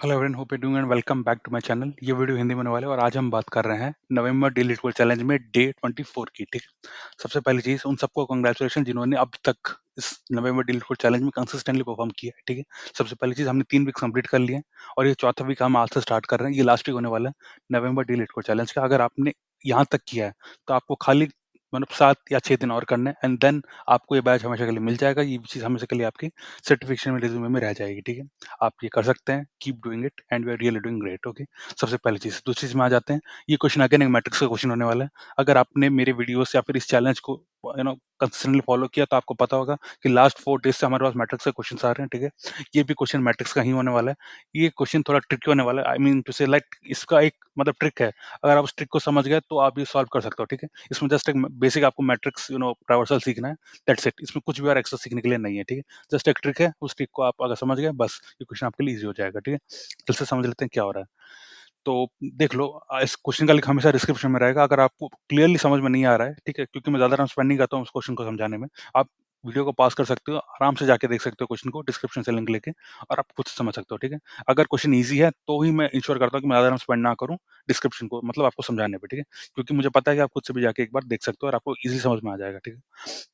Hello everyone, hope you doing and welcome back to my channel. ये वीडियो हिंदी में होने वाला है और आज हम बात कर रहे हैं नवंबर डेली स्कोर चैलेंज में डे 24 की। ठीक है। सबसे पहली चीज़, उन सबको कांग्रेचुलेशन जिन्होंने अब तक इस नवंबर डेली स्कोर चैलेंज में कंसिस्टेंटली परफॉर्म किया है। ठीक है। सबसे पहली चीज़, हमने 3 वीक कंप्लीट कर लिए हैं और ये चौथा वीक हम आज से स्टार्ट कर रहे हैं। ये लास्ट वीक होने वाला है नवंबर डेली स्कोर चैलेंज का। अगर आपने यहाँ तक किया है तो आपको खाली मतलब 7 या 6 दिन और करने हैं एंड देन आपको ये बैच हमेशा के लिए मिल जाएगा। ये चीज़ हमेशा के लिए आपकी सर्टिफिकेशन में, रिज्यूमे में रह जाएगी। ठीक है। आप ये कर सकते हैं, keep doing it and we are really doing great. Okay. सबसे पहली चीज़। दूसरी चीज़ में आ जाते हैं। ये क्वेश्चन अगेन एक मैट्रिक्स का क्वेश्चन होने वाला है। अगर आपने मेरे वीडियोस या फिर इस चैलेंज को कंसिस्टेंटली फॉलो किया तो आपको पता होगा कि लास्ट 4 डेज से हमारे पास मैट्रिक्स के क्वेश्चंस आ रहे हैं। ठीक है। ये भी क्वेश्चन मैट्रिक्स का ही होने वाला है। ये क्वेश्चन थोड़ा ट्रिकी होने वाला है। आई मीन टू से लाइक इसका एक मतलब ट्रिक है। अगर आप उस ट्रिक को समझ गए तो आप ये सॉल्व कर सकते हो। ठीक है। इसमें जस्ट एक बेसिक आपको मैट्रिक्स ट्रावर्सल सीखना है। That's it. इसमें कुछ भी और एक्स्ट्रा सीखने के लिए नहीं है। ठीक है। जस्ट एक ट्रिक है। उस ट्रिक को आप अगर समझ गए, बस ये क्वेश्चन आपके लिए ईज़ी हो जाएगा। ठीक है। जल्द से समझ लेते हैं क्या हो रहा है। तो देख लो, इस क्वेश्चन का लिंक हमेशा डिस्क्रिप्शन में रहेगा। अगर आपको क्लियरली समझ में नहीं आ रहा है, ठीक है, क्योंकि मैं ज़्यादा टाइम स्पेंड नहीं करता हूँ उस क्वेश्चन को समझाने में। आप वीडियो को पॉज़ कर सकते हो, आराम से जाके देख सकते हो क्वेश्चन को डिस्क्रिप्शन से लिंक लेके और आप खुद से समझ सकते हो। ठीक है। अगर क्वेश्चन ईज़ी है तो ही मैं इंश्योर करता हूँ कि मैं ज़्यादा टाइम स्पेंड ना करूँ डिस्क्रिप्शन को, मतलब आपको समझाने पे। ठीक है। क्योंकि मुझे पता है कि आप खुद से भी जाके एक बार देख सकते हो और आपको ईज़िली समझ में आ जाएगा। ठीक है।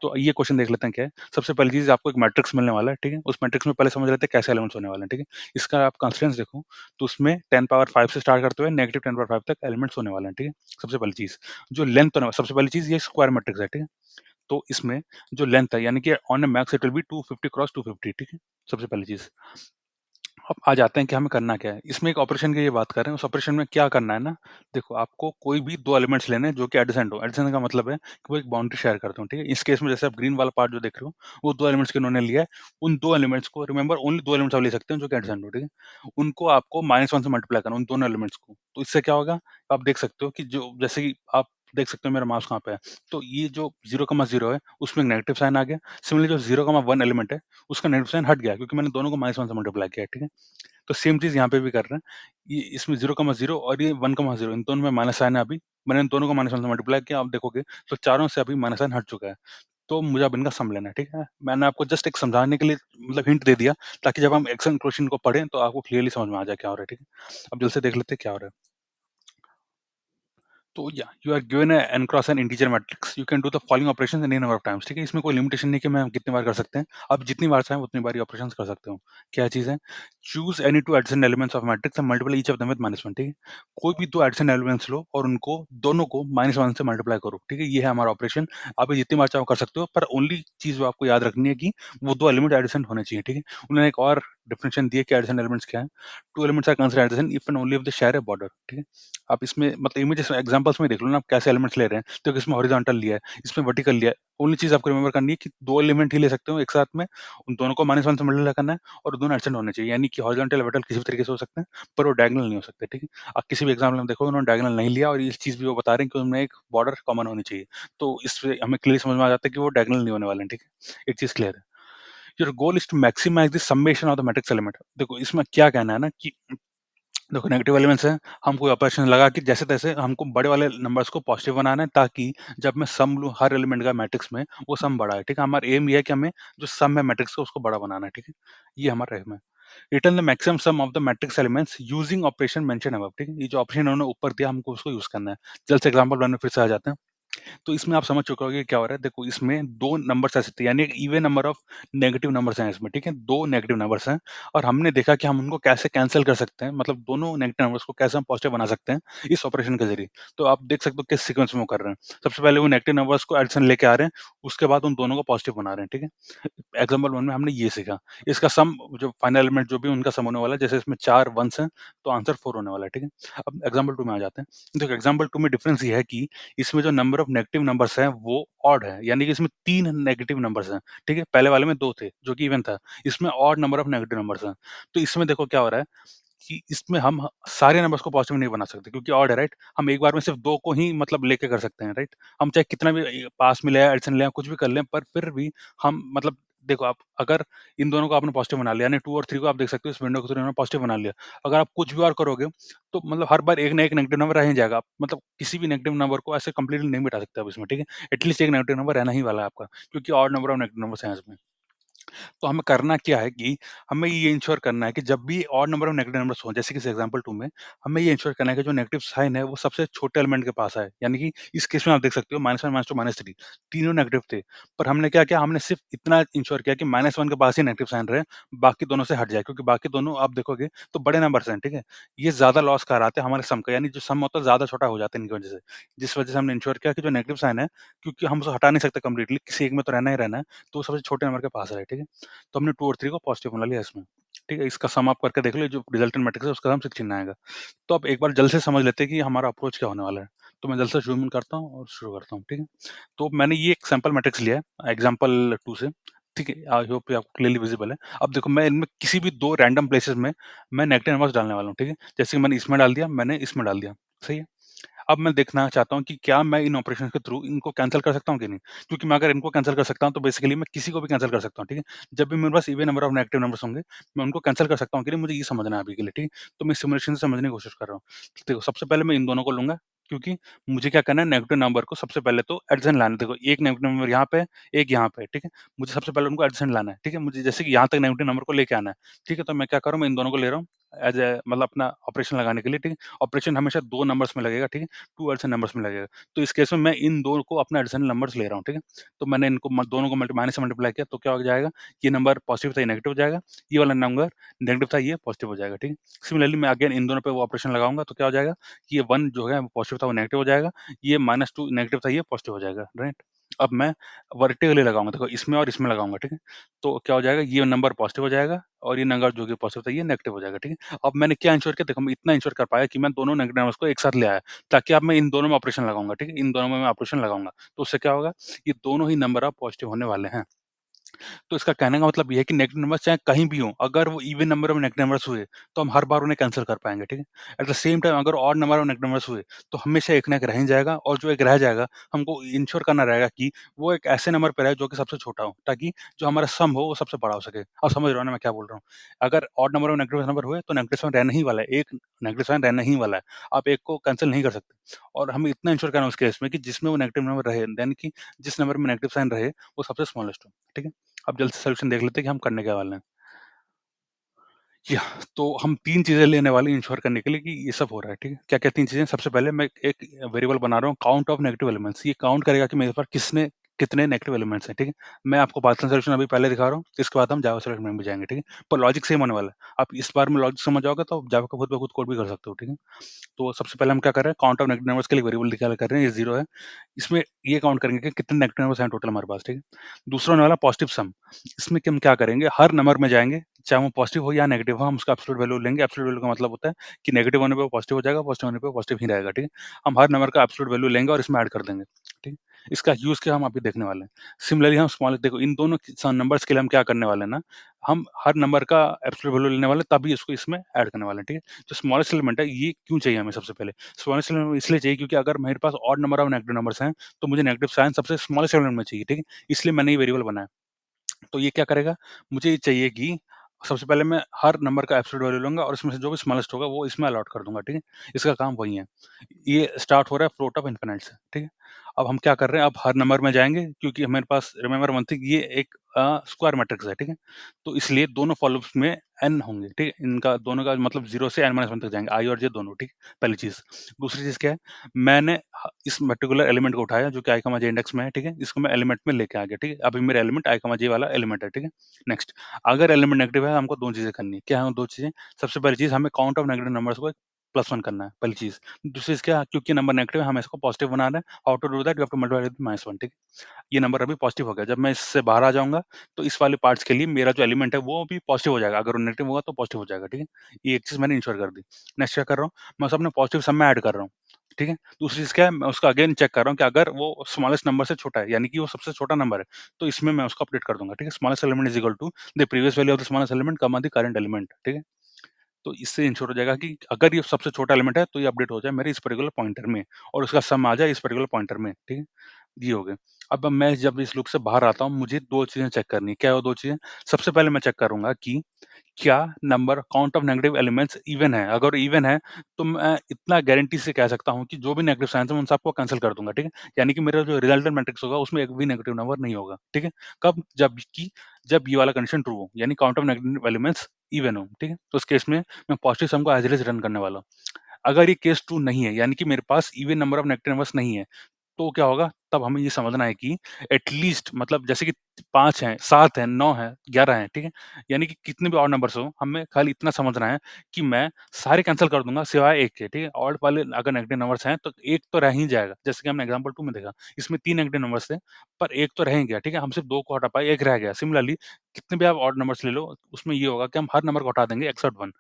तो ये क्वेश्चन देख लेते हैं क्या है। सबसे पहली चीज़, आपको एक मैट्रिक्स मिलने वाला है। ठीक है। उस मैट्रिक्स में पहले समझ लेते हैं कैसे एलिमेंट्स होने वाले हैं। ठीक है। इसका आप कंस्ट्रेंट्स देखो तो उसमें 10 पावर 5 से स्टार्ट करते हुए नेगेटिव 10 पावर 5 तक एलिमेंट्स होने वाले हैं। ठीक है। सबसे पहली चीज़, जो लेंथ होने सबसे पहली चीज़, ये स्क्वायर मैट्रिक्स है। ठीक है। तो इसमें जो लेंथ है, यानी कि on a max it will be 250 cross 250। ठीक है। सबसे पहली चीज़। अब आ जाते हैं कि हमें करना क्या है। इसमें एक ऑपरेशन की ये बात कर रहे हैं, उस ऑपरेशन में क्या करना है ना, देखो आपको कोई भी 2 एलिमेंट्स लेने हैं जो कि एडजेसेंट हो। एडजेसेंट का मतलब है कि वो एक बाउंड्री शेयर करते हो। ठीक है। इस केस में जैसे आप ग्रीन वाला पार्ट जो देख रहे हो, वो 2 एलिमेंट्स के उन्होंने लिया है। उन 2 एलिमेंट्स को रिमेंबर, ओनली 2 एलिमेंट्स आप ले सकते हो जो कि एडजेसेंट हो। ठीक है। उनको आपको -1 से मल्टीप्लाई करना है, उन दोनों एलिमेंट्स को। तो इससे क्या होगा, आप देख सकते हो कि जो जैसे कि आप देख सकते हो मेरा माउस कहाँ पे है। तो ये जो 0,0 है उसमें एक नेगेटिव साइन आ गया। सिमिलरली जो 0,1 एलिमेंट है उसका नेगेटिव साइन हट गया क्योंकि मैंने दोनों को -1 से मल्टीप्लाई किया है। ठीक है। तो सेम चीज़ यहाँ पे भी कर रहे हैं। ये इसमें 0,0 और ये 1,0, इन दोनों में माइनस साइन है अभी। मैंने इन दोनों को -1 से मल्टीप्लाई किया, आप देखोगे तो चारों से अभी माइनस साइन हट चुका है। तो मुझे अब इनका सम लेना है। ठीक है। मैंने आपको जस्ट एक समझाने के लिए मतलब हिंट दे दिया, ताकि जब हम एक्शन क्वेश्चन को पढ़ें तो आपको क्लियरली समझ में आ जाए क्या हो रहा है। ठीक है। अब जल्दी से देख लेते हैं क्या हो रहा है। तो yeah you are given n cross n integer matrix, you can do the following operations any number of times. ठीक है। इसमें कोई लिमिटेशन नहीं कि मैं कितनी बार कर सकते हैं। आप जितनी बार चाहें उतनी बार ये ऑपरेशंस कर सकते हो। क्या चीज़ है, choose any two adjacent elements of matrix and multiply each of them with -1। ठीक है। कोई भी 2 एडजेसेंट एलिमेंट्स लो और उनको दोनों को -1 से मल्टीप्लाई करो। ठीक है। ये है हमारा ऑपरेशन। आप ये जितनी बार चाहो कर सकते हो, पर ओनली चीज़ जो आपको याद रखनी है कि वो 2 एलिमेंट एडजेसेंट होने चाहिए। ठीक है। उन्होंने एक और डेफिनेशन दी है कि एडजेसेंट एलिमेंट्स क्या है। 2 elements are considered adjacent if and only if they share a border. ठीक है। आप इसमें मतलब इमेजेस एग्जांपल्स में देख लो ना, आप कैसे एलिमेंट्स ले रहे हैं। तो इसमें हॉरिजॉन्टल लिया है, इसमें वर्टिकल लिया है। ओनली चीज़ आपको रिमेंबर करनी है कि 2 एलिमेंट ही ले सकते हो एक साथ में, उन दोनों को -1 से मल्टीप्लाई करना है और दोनों एडजेसेंट होने चाहिए। यानी कि हॉरिजॉन्टल वर्टिकल किसी भी तरीके से हो सकते हैं, पर वो डायगोनल नहीं हो सकते। ठीक है। आप किसी भी एग्जाम्पल में देखो उन्होंने डायगोनल नहीं लिया और इस चीज़ भी वो बता रहे हैं कि उनमें एक बॉर्डर कॉमन होनी चाहिए। तो इससे हमें क्लियरली समझ में आ जाता है कि वो डायगोनल नहीं होने वाले हैं। ठीक है। एक चीज़ क्लियर है। Your goal is to maximize the summation of the matrix element. देखो इसमें क्या कहना है ना कि देखो नेगेटिव एलिमेंट्स हैं, हम कोई ऑपरेशन लगा के जैसे-तैसे हमको बड़े वाले नंबर्स को पॉजिटिव बनाना है, ताकि जब मैं सम लूँ हर एलिमेंट का मैट्रिक्स में, वो सम बड़ा है। ठीक है। हमारा एम ये है कि हमें जो सम है मैट्रिक्स का उसको बड़ा बनाना है। ठीक है। ये हमारा एम है। Return the maximum some of the matrix elements using operation mention above. ठीक है। ये जो ऑप्शन उन्होंने ऊपर दिया हमको उसको यूज़ करना है। जल्द से एग्जांपल वन में फिर से आ जाते हैं। तो इसमें आप समझ चुके होंगे क्या हो रहा है। देखो इसमें 2 नंबर्स ऐसे थे, यानी एक even number of negative numbers हैं इसमें। ठीक है। 2 नेगेटिव नंबर्स हैं और हमने देखा कि हम उनको कैसे कैंसल कर सकते हैं, मतलब दोनों नेगेटिव नंबर्स को कैसे हम पॉजिटिव बना सकते हैं इस ऑपरेशन के ज़रिए। तो आप देख सकते हो किस सीक्वेंस में वो कर रहे हैं। सबसे पहले वो नेगेटिव नंबर्स को एडिशन लेके आ रहे हैं, उसके बाद उन दोनों को पॉजिटिव बना रहे हैं। ठीक है। एग्जांपल 1 में हमने ये सीखा। इसका सम जो फाइनल एलिमेंट जो भी उनका सम होने वाला है, जैसे इसमें 4 वन्स हैं, तो आंसर 4 होने वाला है। ठीक है। अब एग्जांपल 2 में आ जाते हैं। देखो एग्जांपल 2 में डिफरेंस ये है कि इसमें जो नंबर ऑफ नेगेटिव नंबर्स हैं वो ऑड है, यानी कि इसमें 3 नेगेटिव नंबर्स हैं। ठीक है। पहले वाले में 2 थे जो कि इवन था। इसमें odd number of negative numbers हैं। तो इसमें देखो क्या हो रहा है कि इसमें हम सारे नंबर्स को पॉजिटिव नहीं बना सकते क्योंकि ऑड है, राइट? हम एक बार में सिर्फ 2 को ही मतलब लेके कर सकते हैं, राइट? हम चाहे कितना भी पास में ले आएँ, एडिशन ले आएँ, कुछ भी कर लें, पर फिर भी हम मतलब देखो आप अगर इन दोनों को आपने पॉजिटिव बना लिया, यानी 2 और 3 को आप देख सकते हो इस विंडो के थ्रू इन्होंने पॉजिटिव बना लिया। अगर आप कुछ भी और करोगे तो मतलब हर बार एक ना एक नेगेटिव नंबर रह ही जाएगा। आप मतलब किसी भी नेगेटिव नंबर को ऐसे कंप्लीटली नहीं मिटा सकते आप इसमें, ठीक है? एटलीस्ट एक नेगेटिव नंबर रहना ही वाला है आपका, क्योंकि odd number of negative numbers हैं इसमें। तो हमें करना क्या है कि हमें ये इंश्योर करना है कि जब भी ऑड नंबर और नेगेटिव नंबर्स हों, जैसे कि इस एग्जांपल 2 में, हमें ये इंश्योर करना है कि जो नेगेटिव साइन है, वो सबसे छोटे एलिमेंट के पास आए। यानी कि इस केस में आप देख सकते हो -1, -2, -3 तीनों नेगेटिव थे। पर हमने क्या किया, हमने सिर्फ़ इतना इंश्योर किया कि -1 के पास ही नेगेटिव साइन रहे, बाकी दोनों से हट जाए, क्योंकि बाकी दोनों आप देखोगे तो बड़े नंबर्स हैं, ठीक है? ये ज़्यादा लॉस कराते हैं हमारे सम का, यानी जो सम होता है ज़्यादा छोटा हो जाता है इनकी वजह से। जिस वजह से हमने इंश्योर किया कि जो नेगेटिव साइन है, क्योंकि हम उसे हटा नहीं सकते कंप्लीटली, किसी एक में तो रहना ही रहना है, तो वो सबसे छोटे नंबर के पास रहे, ठीक है? तो हमने 2 और 3 को पॉज़िटिव बना लिया इसमें, ठीक है? इसका सम आप करके देख लो, ये जो रिजल्टेंट मैट्रिक्स है उसका हम 6 चिन्ह आएगा। तो अब एक बार जल्द से समझ लेते हैं कि हमारा अप्रोच क्या होने वाला है। तो मैं जल्द से ज़ूम इन करता हूँ और शुरू करता हूँ, ठीक है? तो मैंने ये एक सैंपल मैट्रिक्स लिया है एग्ज़ाम्पल 2 से, ठीक है? आई होप ये आपको क्लियरली विज़िबल है। अब देखो, मैं इनमें किसी भी 2 रैंडम प्लेसेस में मैं नेगेटिव नंबर्स डालने वाला हूँ, ठीक है? जैसे कि मैंने इसमें डाल दिया, मैंने इसमें डाल दिया, सही है? अब मैं देखना चाहता हूँ कि क्या मैं इन ऑपरेशंस के थ्रू इनको कैंसल कर सकता हूँ कि नहीं? क्योंकि मैं अगर इनको कैंसल कर सकता हूँ, तो बेसिकली मैं किसी को भी कैंसल कर सकता हूँ, ठीक है? जब भी मेरे पास even number of negative numbers होंगे, मैं उनको कैंसल कर सकता हूँ कि नहीं, मुझे ये समझना है अभी के लिए, ठीक है? तो मैं सिमुलेशन से समझने की कोशिश कर रहा हूँ। देखो, सबसे पहले मैं इन दोनों को लूँगा, क्योंकि मुझे क्या करना है, नेगेटिव नंबर को सबसे पहले तो एडिशन लाना है। देखो, एक नेगेटिव नंबर यहाँ पे है, एक यहाँ पे है, ठीक है? मुझे सबसे पहले उनको एडिशन लाना है, ठीक है? मुझे जैसे कि यहाँ तक नेगेटिव नंबर को लेके आना है, ठीक है? तो मैं क्या कर रहा हूँ, मैं इन दोनों को ले रहा हूँ एज़ ए मतलब अपना ऑपरेशन लगाने के लिए, ठीक है? ऑपरेशन हमेशा 2 नंबर्स में लगेगा, ठीक है? 2 एडिशन नंबर्स में लगेगा। तो इस केस में मैं इन 2 को अपना एडिशनल नंबर्स ले रहा हूँ, ठीक है? तो मैंने इनको दोनों को माइनस से मल्टीप्लाई किया, तो क्या हो जाएगा, ये नंबर पॉजिटिव था, ये नेगेटिव हो जाएगा। ये वाला नंबर नेगेटिव था, ये पॉजिटिव हो जाएगा, ठीक है? सिमिलरली मैं अगेन इन दोनों पे वो ऑपरेशन लगाऊँगा, तो क्या हो जाएगा, ये 1 जो है वो पॉजिटिव था, वो नेगेटिव हो जाएगा। ये -2 नेगेटिव था, ये पॉजिटिव हो जाएगा, राइट? अब मैं वर्टिकली लगाऊँगा, देखो इसमें और इसमें लगाऊँगा, ठीक है? तो क्या हो जाएगा, ये नंबर पॉजिटिव हो जाएगा और ये नंबर जो कि पॉजिटिव था, ये नेगेटिव हो जाएगा, ठीक है? अब मैंने क्या इंश्योर किया, देखो मैं इतना इंश्योर कर पाया कि मैं दोनों नेगेटिव नंबर्स को एक साथ ले आया। ताकि अब मैं इन दोनों में ऑपरेशन लगाऊँगा, ठीक है? इन दोनों में मैं ऑपरेशन लगाऊँगा, तो उससे क्या होगा, ये दोनों ही नंबर अब पॉज़िटिव होने वाले हैं। तो इसका कहने का मतलब ये है कि नेगेटिव नंबर्स चाहे कहीं भी हों, अगर वो even number of negative numbers हुए, तो हम हर बार उन्हें कैंसल कर पाएँगे, ठीक है? एट द सेम टाइम अगर odd number of negative numbers हुए, तो हमेशा एक ना एक रह ही जाएगा, और जो एक रह जाएगा, हमको इंश्योर करना रहेगा कि वो एक ऐसे नंबर पे रहे जो कि सबसे छोटा हो, ताकि जो हमारा सम हो, वो सबसे बड़ा हो सके। आप समझ रहे हो ना मैं क्या बोल रहा हूँ? अगर odd number of negative number हुए, तो नेगेटिव साइन रहना ही वाला है, एक नेगेटिव साइन रहना ही वाला है। आप एक को कैंसल नहीं कर सकते, और हमें इतना इंश्योर करना है उस केस में कि जिसमें वो नेगेटिव नंबर रहे, यानी कि जिस नंबर में नेगेटिव साइन रहे, वो सबसे स्मॉलेस्ट हो, ठीक है? अब जल्द से सॉल्यूशन देख लेते हैं कि हम करने क्या वाले हैं। या तो हम 3 चीज़ें लेने वाले हैं इंश्योर करने के लिए कि ये सब हो रहा है, ठीक है? क्या-क्या 3 चीज़ें? सबसे पहले मैं एक वेरिएबल बना रहा हूँ, काउंट ऑफ नेगेटिव एलिमेंट्स। ये काउंट करेगा कि मेरे पास कितने नेगेटिव एलिमेंट्स हैं, ठीक है? मैं आपको पाइथन सॉल्यूशन अभी पहले दिखा रहा हूँ, इसके बाद हम जावा सॉल्यूशन में भी जाएँगे, ठीक है? पर लॉजिक सेम होने वाला है। आप इस बार में लॉजिक समझ जाओगे तो आप जावा का खुद ब खुद कोड भी कर सकते हो, ठीक है? तो सबसे पहले हम क्या कर रहे हैं, काउंट ऑफ नेगेटिव नंबर्स के लिए वेरिएबल निकाल कर रहे हैं, ये 0 है। इसमें ये काउंट करेंगे कि कितने नेगेटिव नंबर्स हैं टोटल हमारे पास, ठीक है? दूसरा होने वाला पॉजिटिव सम। इसमें कि हम क्या करेंगे, हर नंबर में जाएँगे, चाहे वो पॉजिटिव हो या नेगेटिव हो, हम उसका एब्सोल्यूट वैल्यू लेंगे। एब्सोल्यूट वैल्यू का मतलब होता है कि नेगेटिव होने पे वो पॉजिटिव हो जाएगा, पॉजिटिव होने पे वो पॉजिटिव ही रहेगा, ठीक है? हम हर नंबर का एब्सोल्यूट वैल्यू लेंगे और इसमें ऐड कर देंगे, ठीक है? इसका यूज़ क्या हम अभी देखने वाले हैं। सिमिलरली हम स्मॉल देखो, इन दोनों नंबर्स के लिए हम क्या करने वाले हैं ना, हम हर नंबर का एब्सोल्यूट वैल्यू लेने वाले हैं, तभी इसको इसमें ऐड करने वाले हैं, ठीक है? जो स्मॉलेस्ट एलिमेंट है, ये क्यों चाहिए हमें सबसे पहले? स्मॉलेस्ट एलिमेंट इसलिए चाहिए क्योंकि अगर मेरे पास odd number of negative numbers हैं, तो मुझे नेगेटिव साइन सबसे स्मॉलेस्ट एलिमेंट में चाहिए, ठीक है? इसलिए मैंने ये वेरिएबल बनाया। तो ये क्या करेगा, मुझे ये चाहिए कि सबसे पहले मैं हर नंबर का एब्सोल्यूट वैल्यू लूँगा और इसमें से जो भी स्मॉलेस्ट होगा वो इसमें अलॉट कर दूँगा, ठीक है? इसका काम वही है। ये स्टार्ट हो रहा है फ्लोट ऑफ इन्फिनिट से, ठीक है? अब हम क्या कर रहे हैं, अब हर नंबर में जाएँगे, क्योंकि हमारे पास रिमेंबर वन थिंग, ये एक स्क्वायर मैट्रिक्स है, ठीक है? तो इसलिए दोनों कॉलम्स में n होंगे, ठीक है? इनका दोनों का मतलब 0 से n-1 तक जाएँगे, i और j दोनों, ठीक है? पहली चीज़। दूसरी चीज़ क्या है, मैंने इस पर्टिकुलर एलिमेंट को उठाया जो कि i, j इंडेक्स में है, ठीक है? इसको मैं एलिमेंट में लेके आ गया, ठीक है? अभी मेरा एलिमेंट i, j वाला एलिमेंट है, ठीक है? नेक्स्ट, अगर एलिमेंट नेगेटिव है, हमको 2 चीज़ें करनी है। क्या है वो 2 चीज़ें? सबसे पहली चीज़, हमें काउंट ऑफ नेगेटिव नंबर्स को +1 करना है, पहली चीज़। दूसरी चीज़ क्या है, क्योंकि नंबर नेगेटिव है, हमें इसको पॉजिटिव बनाना है। How to do that? You have to multiply with -1, ठीक है? ये नंबर अभी पॉजिटिव हो गया। जब मैं इससे बाहर आ जाऊँगा, तो इस वाले पार्ट्स के लिए मेरा जो एलिमेंट है, वो भी पॉजिटिव हो जाएगा। अगर वो नेगेटिव होगा, तो पॉजिटिव हो जाएगा, ठीक है? ये एक चीज़ मैंने इंश्योर कर दी। नेक्स्ट क्या कर रहा हूँ, मैं उसे अपने पॉजिटिव सम में ऐड कर रहा हूँ, ठीक है? दूसरी चीज़ क्या है, मैं उसका अगेन चेक कर रहा हूँ कि अगर वो स्मॉलेस्ट नंबर से छोटा है, यानी कि वो सबसे छोटा नंबर है, तो इसमें मैं उसको अपडेट कर दूँगा, ठीक है? Smallest element is equal to the previous value of the smallest element comma the current element, ठीक है? तो इससे इंश्योर हो जाएगा कि अगर ये सबसे छोटा एलिमेंट है, तो ये अपडेट हो जाए मेरे इस पर्टिकुलर पॉइंटर में, और उसका सम आ जाए इस पर्टिकुलर पॉइंटर में, ठीक है? ये हो गए। अब मैं जब इस लूप से बाहर आता हूँ, मुझे 2 चीज़ें चेक करनी है। क्या है वो 2 चीज़ें? सबसे पहले मैं चेक करूँगा कि क्या number count of negative elements even है? अगर इवन है, तो मैं इतना गारंटी से कह सकता हूँ कि जो भी नेगेटिव साइन्स हैं, मैं उन सबको कैंसल कर दूँगा, ठीक है? यानी कि मेरा जो रिजल्टेंट मैट्रिक्स होगा, उसमें एक भी नेगेटिव नंबर नहीं होगा, ठीक है? कब? जब ये वाला कंडीशन ट्रू हो, यानी count of negative elements even हो, ठीक है? तो उस केस में मैं पॉजिटिव सम को एज़ इट इज़ रन करने वाला हूँ। अगर ये केस ट्रू नहीं है, यानी कि मेरे पास even number of negative numbers नहीं है, तो क्या होगा? तब हमें ये समझना है कि एटलीस्ट मतलब जैसे कि 5 हैं, 7 हैं, 9 हैं, 11 हैं, ठीक है? यानी कि कितने भी ऑड नंबर्स हों, हमें खाली इतना समझना है कि मैं सारे कैंसल कर दूँगा सिवाय 1 के, ठीक है? ऑड वाले अगर नेगेटिव नंबर्स हैं, तो 1 तो रह ही जाएगा, जैसे कि हमने एग्ज़ाम्पल 2 में देखा। इसमें 3 नेगेटिव नंबर्स थे, पर 1 तो रह ही गया, ठीक है? हम सिर्फ़ 2 को हटा पाए, 1 रह गया। सिमिलरली कितने भी आप ऑड नंबर्स ले लो, उसमें ये होगा कि हम हर नंबर को हटा देंगे एक्सेप्ट 1।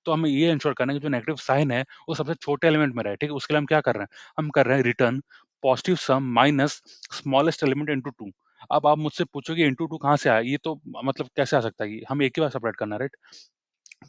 तो हमें ये एंश्योर करना है कि जो नेगेटिव साइन है, वो सबसे छोटे एलिमेंट में रहे, ठीक है? उसके लिए हम क्या कर रहे हैं? हम कर रहे हैं रिटर्न पॉजिटिव सम माइनस स्मॉलेस्ट एलिमेंट इनटू 2। अब आप मुझसे पूछोगे इनटू 2 कहाँ से आया? ये तो मतलब कैसे आ सकता है ये? हमें एक ही बार सेपरेट करना है, राइट?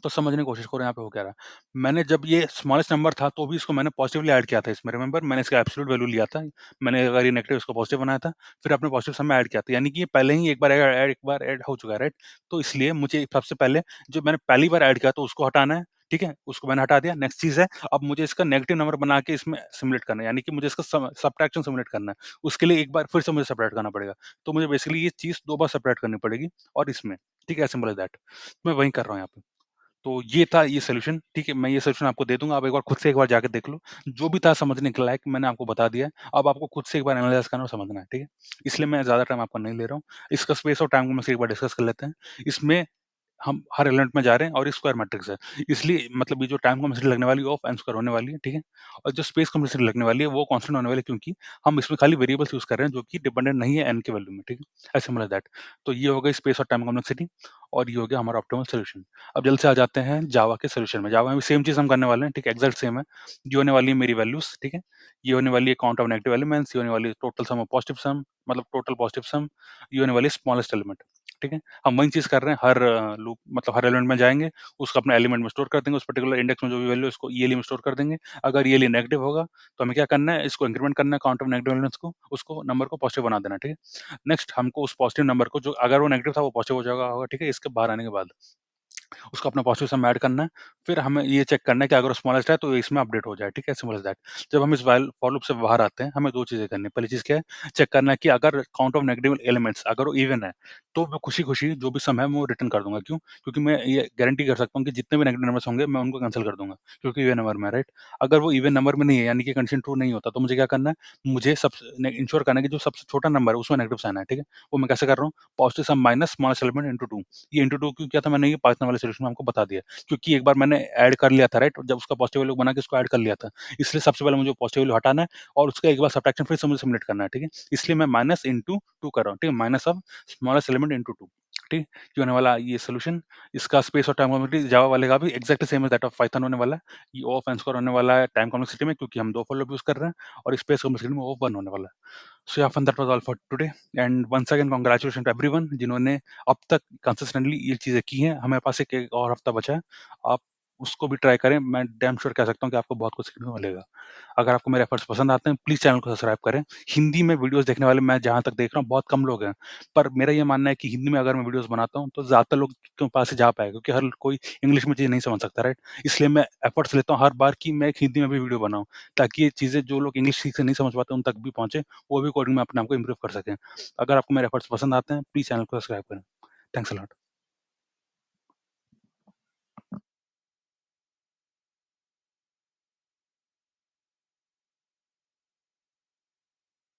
तो समझने की कोशिश करो यहाँ पे हो क्या रहा है। मैंने जब ये स्मॉलेस्ट नंबर था तो भी इसको मैंने पॉजिटिवली ऐड किया था इसमें रिमेंबर मैंने इसका एब्सोल्यूट वैल्यू लिया था। मैंने अगर ये नेगेटिव इसको पॉजिटिव बनाया था, फिर अपने पॉजिटिव सम में ऐड किया था। यानी कि ये पहले ही एक बार ऐड हो चुका है, राइट? तो इसलिए मुझे सबसे पहले जो मैंने पहली बार ऐड किया तो उसको हटाना है, ठीक है? उसको मैंने हटा दिया। नेक्स्ट चीज़ है अब मुझे इसका नेगेटिव नंबर बना के इसमें सिमुलेट करना है, यानी कि मुझे इसका सबट्रैक्शन सिमुलेट करना है। उसके लिए एक बार फिर से मुझे सेपरेट करना पड़ेगा। तो मुझे बेसिकली ये चीज़ 2 बार सेपरेट करनी पड़ेगी और इसमें, ठीक है? As simple as that. मैं वही कर रहा हूँ यहाँ पे। तो ये था ये सॉल्यूशन, ठीक है? मैं ये सॉल्यूशन आपको दे दूँगा, आप एक बार खुद से एक बार जाके देख लो। जो भी था समझने के लायक मैंने आपको बता दिया है, अब आपको खुद से एक बार एनालाइज़ करना और समझना है, ठीक है? इसलिए मैं ज़्यादा टाइम आपका नहीं ले रहा हूँ। इसका स्पेस और टाइम को हम से एक बार डिस्कस कर लेते हैं। इसमें हम हर एलिमेंट में जा रहे हैं और ये स्क्वायर मैट्रिक्स है। इसलिए मतलब ये जो टाइम कॉम्प्लेक्सिटी लगने वाली है ऑफ एन स्क्वायर होने वाली है, ठीक है? और जो स्पेस कॉम्प्लेक्सिटी लगने वाली है वो कांस्टेंट होने वाली है क्योंकि हम इसमें खाली वेरिएबल्स यूज़ कर रहे हैं जो कि डिपेंडेंट नहीं है एन के वैल्यू में, ठीक है? As simple as that. तो ये हो गई स्पेस और टाइम कॉम्प्लेक्सिटी और ये हो गया हमारा ऑप्टिमल सॉल्यूशन। अब जल्द से आ जाते हैं जावा के सॉल्यूशन में। जावा में भी सेम चीज़ हम करने वाले हैं, ठीक है? एग्ज़ैक्ट सेम है। ये होने वाली है मेरी वैल्यूज़, ठीक है? ये होने वाली है काउंट ऑफ नेगेटिव एलिमेंट्स, ये होने वाली है टोटल सम ऑफ पॉजिटिव सम मतलब टोटल पॉजिटिव सम, ये होने वाली है स्मॉलेस्ट एलिमेंट, ठीक है? हम वही चीज़ कर रहे हैं हर लूप मतलब हर एलिमेंट में जाएँगे, उसको अपने एलिमेंट में स्टोर कर देंगे, उस पर्टिकुलर इंडेक्स में जो भी वैल्यू है उसको ईएलई में स्टोर कर देंगे। अगर ईएलई नेगेटिव होगा, तो हमें क्या करना है इसको इंक्रीमेंट करना है काउंट ऑफ नेगेटिव एलिमेंट्स को, उसको नंबर को पॉजिटिव बना देना है, ठीक है? नेक्स्ट हमको उस पॉजिटिव नंबर को जो अगर वो नेगेटिव था वो पॉजिटिव हो जाएगा होगा, ठीक है? इसके बाहर आने के बाद। उसको अपना पॉजिटिव सम ऐड करना है, फिर हमें ये चेक करना है कि अगर वो स्मॉलेस्ट है तो इसमें अपडेट हो जाए, ठीक है? Simple as that. जब हम इस व्हाइल फॉर लूप से बाहर आते हैं, हमें 2 चीज़ें करनी है। पहली चीज़ क्या है, चेक करना है कि अगर काउंट ऑफ नेगेटिव एलिमेंट्स अगर वो इवन है, तो मैं खुशी-खुशी जो भी सम है मैं वो रिटर्न कर दूँगा। क्यों? क्योंकि मैं ये गारंटी कर सकता हूँ कि जितने भी नेगेटिव नंबर्स होंगे मैं उनको कैंसल कर दूँगा, क्योंकि इवन नंबर में है, राइट? अगर वो इवन नंबर में नहीं है यानी कि कंडीशन ट्रू नहीं होता, तो मुझे क्या करना है, मुझे सबसे इंश्योर करना है कि जो सबसे छोटा नंबर है उसमें नेगेटिव साइन है, ठीक है? वो मैं कैसे कर रहा हूँ, पॉजिटिव सम माइनस स्मॉलेस्ट एलिमेंट इंटू 2। ये इंटू 2 क्यों किया था मैंने, ये पाइथन वाले सॉल्यूशन में आपको बता दिया। क्योंकि एक बार मैंने ऐड कर लिया था, राइट? जब उसका पॉजिटिव वैल्यू बना के उसको ऐड कर लिया था। इसलिए सबसे पहले मुझे पॉजिटिव वैल्यू हटाना है और उसका एक बार सब्ट्रैक्शन फिर से मुझे सिमुलेट करना है, ठीक है? इसलिए मैं माइनस इंटू 2 कर रहा हूँ, ठीक है? Minus of smallest element into 2, ठीक है? ये होने वाला ये सॉल्यूशन। इसका स्पेस और टाइम कॉम्प्लेक्सिटी जावा वाले का भी exactly same as that of Python होने वाला है। ये O ऑफ n स्क्वायर होने वाला है टाइम कॉम्प्लेक्सिटी में क्योंकि हम 2 फॉर लूप यूज़ कर रहे हैं और स्पेस कॉम्प्लेक्सिटी में O ऑफ 1 होने वाला है। So yeah fun that was all for today and once again congratulation to everyone जिन्होंने अब तक कंसिस्टेंटली ये चीज़ें की हैं। हमारे पास एक और हफ्ता बचा है। आप उसको भी ट्राई करें। मैं डैम श्योर कह सकता हूँ कि आपको बहुत कुछ सीखने को मिलेगा। अगर आपको मेरे एफर्ट्स पसंद आते हैं, प्लीज़ चैनल को सब्सक्राइब करें। हिंदी में वीडियोज़ देखने वाले मैं जहाँ तक देख रहा हूँ बहुत कम लोग हैं। पर मेरा ये मानना है कि हिंदी में अगर मैं वीडियोज़ बनाता हूँ, तो ज़्यादातर लोग के पास से जा पाएगा क्योंकि हर कोई इंग्लिश में चीज़ नहीं समझ सकता, राइट? इसलिए मैं एफर्ट्स लेता हूँ हर बार कि मैं एक हिंदी में भी वीडियो बनाऊँ, ताकि ये चीज़ें जो लोग इंग्लिश ठीक से नहीं समझ पाते, उन तक भी पहुँचे, वो भी कोडिंग में अपने आप को इम्प्रूव कर सकें। अगर आपको मेरे एफर्ट्स पसंद आते हैं, प्लीज़ चैनल को सब्सक्राइब करें। Thanks a lot.